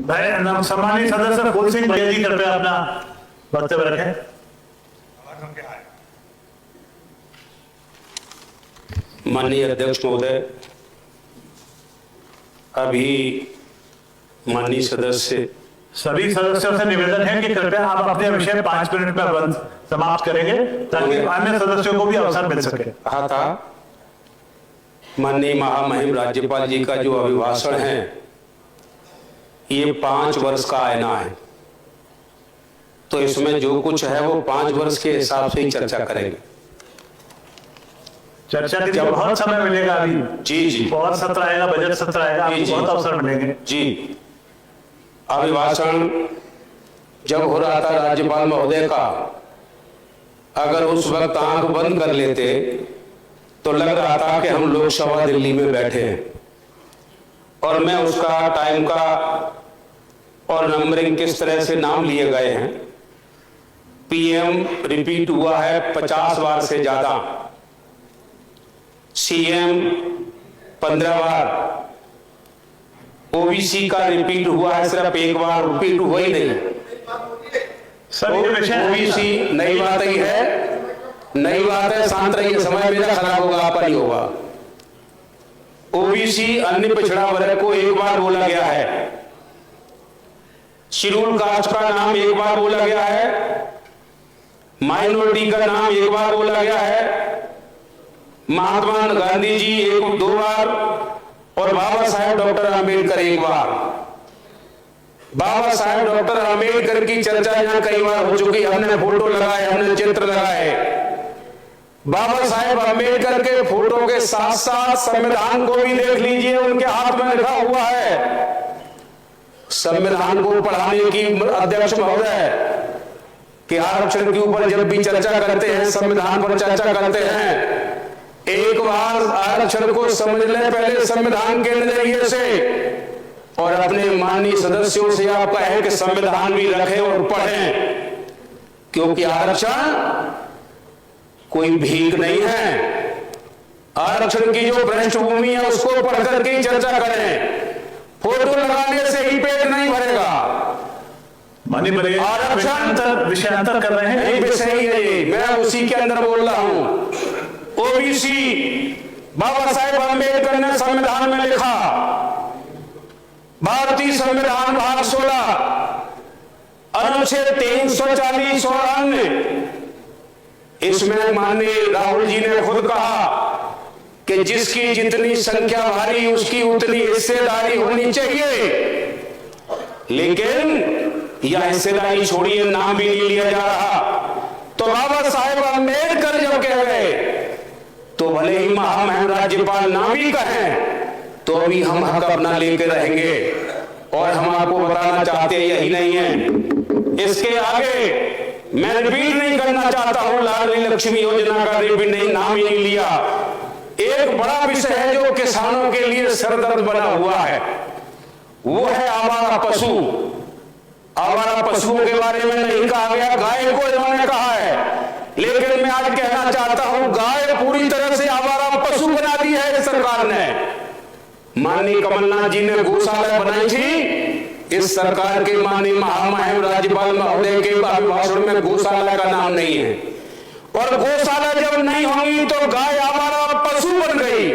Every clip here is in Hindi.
भाई सम्मानित सदस्य फूल सिंह भैया जी कृपया अपना वक्तव्य रखें। माननीय अध्यक्ष महोदय, अभी माननीय सदस्य सभी सदस्यों से निवेदन है कि कृपया आप अपने विषय 5 मिनट में समाप्त करेंगे ताकि अन्य सदस्यों को भी अवसर मिल सके। कहा था माननीय महामहिम राज्यपाल जी का जो अभिभाषण है ये 5 वर्ष का आईना है, तो इसमें जो कुछ है वो 5 वर्ष के हिसाब से ही चर्चा करेंगे। चर्चा के लिए बहुत समय मिलेगा अभी। जी बहुत सत्र आएगा, बजट सत्र आएगा, आपको बहुत अवसर मिलेंगे। जी, अभिभाषण जब हो रहा था राज्यपाल महोदय का, अगर उस वक्त आंख बंद कर लेते तो लग रहा था कि हम लोकसभा दिल्ली में बैठे हैं, और मैं उसका टाइम का और नंबरिंग किस तरह से नाम लिए गए हैं। पीएम रिपीट हुआ है 50 बार से ज्यादा, सीएम 15 बार, ओबीसी का रिपीट हुआ है सिर्फ 1 बार, रिपीट हुआ ही नहीं। ओबीसी नई बात ही है, नई बात है, शांत रहिए, समय मेरा खराब होगा, आपका नहीं होगा। ओबीसी अन्य पिछड़ा वर्ग को 1 बार बोला गया है, शेड्यूल कास्ट का नाम 1 बार बोला गया है, माइनॉरिटी का नाम 1 बार बोला गया है, महात्मा गांधी जी 1-2 बार, और बाबा साहेब डॉक्टर आम्बेडकर 1 बार। बाबा साहेब डॉक्टर आम्बेडकर की चर्चा यहाँ कई बार हो चुकी, हमने फोटो लगाए, हमने चित्र लगाए। बाबा साहेब आम्बेडकर के फोटो के साथ साथ संविधान को भी देख लीजिए, उनके हाथ में लिखा हुआ है। संविधान को पढ़ाने की अध्यक्ष महोदय कि आरक्षण के ऊपर जब भी चर्चा करते हैं, संविधान पर चर्चा करते हैं, एक बार आरक्षण को समझ लें पहले संविधान के नजरिए से, और अपने माननीय सदस्यों से आप कहें कि संविधान भी रखें और पढ़ें, क्योंकि आरक्षण कोई भीख नहीं है। आरक्षण की जो पृष्ठभूमि है उसको पढ़ करके चर्चा करें, फोटो लगाने से ही पेट नहीं भरेगा। आरक्षण विषयांतर कर रहे हैं, विषय ही है ये, मैं उसी के अंदर बोल रहा हूं। ओबीसी बाबा साहेब आम्बेडकर ने संविधान में लिखा, भारतीय संविधान भाग 16 अनुच्छेद 340 और अन्य, इसमें माननीय राहुल जी ने खुद कहा कि जिसकी जितनी संख्या भारी उसकी उतनी हिस्सेदारी होनी चाहिए, लेकिन यह हिस्सेदारी छोड़िए, नाम भी नहीं लिया जा रहा। तो बाबा साहेब आम्बेडकर जब कह गए तो भले ही महामहिम राज्यपाल ना भी कहें तो अभी हम हक अपना लेकर रहेंगे, और हम आपको बताना चाहते यही नहीं है, इसके आगे मैं रिपीट नहीं करना चाहता हूं, लाडली लक्ष्मी योजना का रिपीट नहीं, नाम ही नहीं लिया। एक बड़ा विषय है जो किसानों के लिए सरदर्द बना हुआ है, वो है आवारा पशु। आवारा पशुओं के बारे में नहीं कहा गया, गाय को इन्होंने कहा है, लेकिन मैं आज कहना चाहता हूं गाय पूरी तरह से आवारा पशु बना दी है इस सरकार ने। माननीय कमलनाथ जी ने गौशाला बनाई थी, इस सरकार के माननीय महामहिम राज्यपाल महोदय के अभिभाषण में गौशाला का नाम नहीं है, और गौशाला जब नहीं होगी तो गाय आवारा पशु बन गई,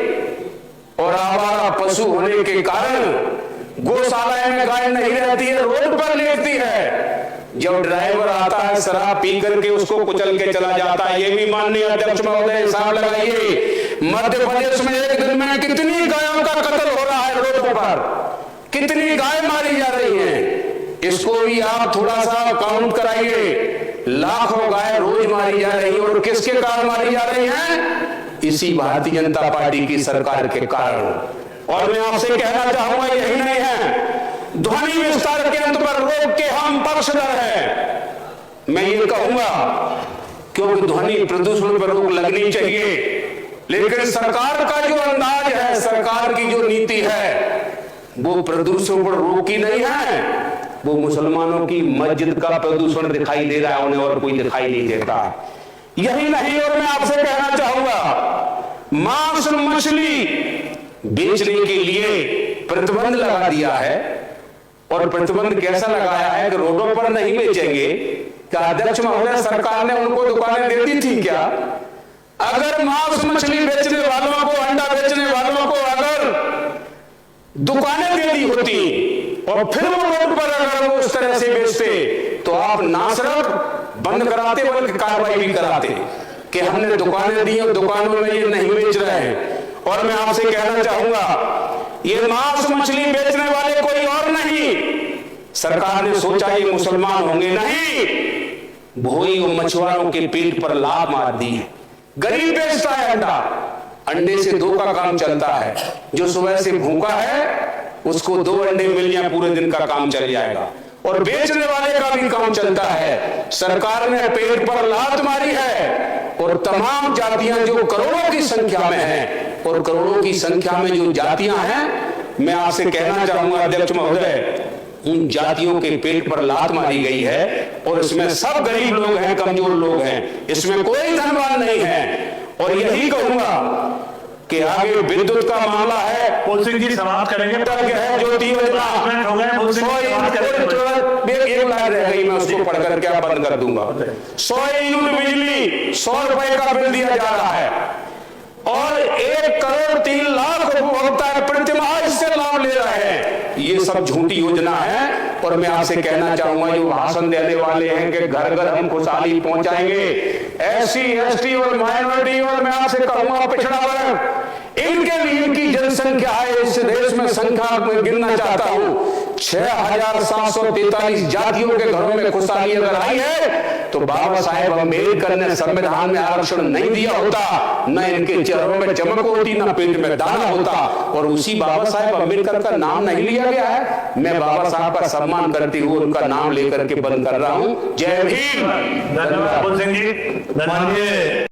और आवारा पशु होने के कारण गौशाला में गाय नहीं रहती है, रोड पर लेटती है। जब ड्राइवर आता है शराब पी करके उसको कुचल के चला जाता है। ये भी माननीय अध्यक्ष महोदय हिसाब लगाइए, मध्य प्रदेश में एक दिन में कितनी गायों का कत्ल हो रहा है रोड पर, कितनी गाय मारी जा रही हैं, इसको भी आप थोड़ा सा काउंट कराइए। लाखों गाय रोज मारी जा रही है, और किसके कारण मारी जा रही हैं? इसी भारतीय जनता पार्टी की सरकार के कारण। और मैं आपसे कहना चाहूंगा यही नहीं है, ध्वनि विस्तार के अंत पर रोक के हम पक्षधर हैं। मैं ये कहूंगा क्योंकि ध्वनि प्रदूषण पर रोक लगनी चाहिए, लेकिन सरकार का जो अंदाज है, सरकार की जो नीति है, वो प्रदूषण पर रोक ही नहीं है, वो मुसलमानों की मस्जिद का प्रदूषण दिखाई दे रहा है उन्हें, और कोई दिखाई नहीं देता। यही नहीं, और मैं आपसे कहना चाहूंगा मांस मछली बेचने के लिए प्रतिबंध लगा दिया है, और प्रतिबंध कैसा लगाया है कि रोडों पर नहीं बेचेंगे। क्या अध्यक्ष महोदय सरकार ने उनको दुकानें दे दी थी क्या? अगर मांस मछली बेचने वालों को, अंडा बेचने वालों को अगर दुकानें दे दी होती और फिर वो रोड पर अगर वो उस तरह से बेचते तो आप ना सिर्फ बंद कराते बल्कि कार्रवाई भी कराते कि हमने दुकानें दी और दुकानों में ये नहीं बेच रहे हैं। और मैं आपसे कहना चाहूंगा, ये मांस मछली बेचने वाले कोई और नहीं, सरकार ने सोचा ये मुसलमान होंगे, नहीं, भोई और मछुआरों के पेट पर लात मार दी है। गरीब बेचता है अंडा, अंडे से 2 का काम चलता है। जो सुबह से भूखा है उसको 2 अंडे मिल जाए पूरे दिन का काम चल जाएगा, और बेचने वाले का भी काम चलता है। सरकार ने पेट पर लात मारी है और तमाम जातियां जो करोड़ों की संख्या में हैं, और करोड़ों की संख्या में जो जातियां हैं, मैं आपसे कहना चाहूंगा अध्यक्ष महोदय, उन जातियों के पेट पर लात मारी गई है। और इसमें सब गरीब लोग हैं, कमजोर लोग हैं, इसमें कोई धनवान नहीं है। और यही कहूंगा कि आगे विद्युत का मामला है, पुल सिंह जी समाप्त करेंगे। है जो 3 हो गए, पुल सिंह जी समाप्त करेंगे। एक लाइन रह गई, मैं उसको पढ़ करके आप बंद कर दूंगा। 100 यूनिट बिजली 100 रुपए का बिल दिया जा रहा है और 1 करोड़ 3 लाख उपभोक्ता प्रतिमाह इससे लाभ ले रहे हैं। ये सब झूठी योजना है। और मैं आपसे कहना चाहूंगा, जो भाषण देने वाले हैं कि घर घर हम खुशहाली पहुंचाएंगे, SC ST और माइनॉरिटी, और मैं आपसे कहूंगा पिछड़ा वर्ग, इनके लिए इनकी जनसंख्या है इस देश में, संख्या में गिनना चाहता हूं, 6743 जातियों के घरों में खुशहाली अगर आई है तो बाबा साहेब अम्बेडकर ने संविधान में आरक्षण नहीं दिया होता, न इनके चेहरों में चमक होती, न पेट में दाना होता। और उसी बाबा साहेब अम्बेडकर का नाम नहीं लिया गया है। मैं बाबा साहब का सम्मान करते हुए उनका नाम लेकर के बंद कर रहा हूं। जय भीम। धन्यवाद पुल सिंह जी। धन्यवाद।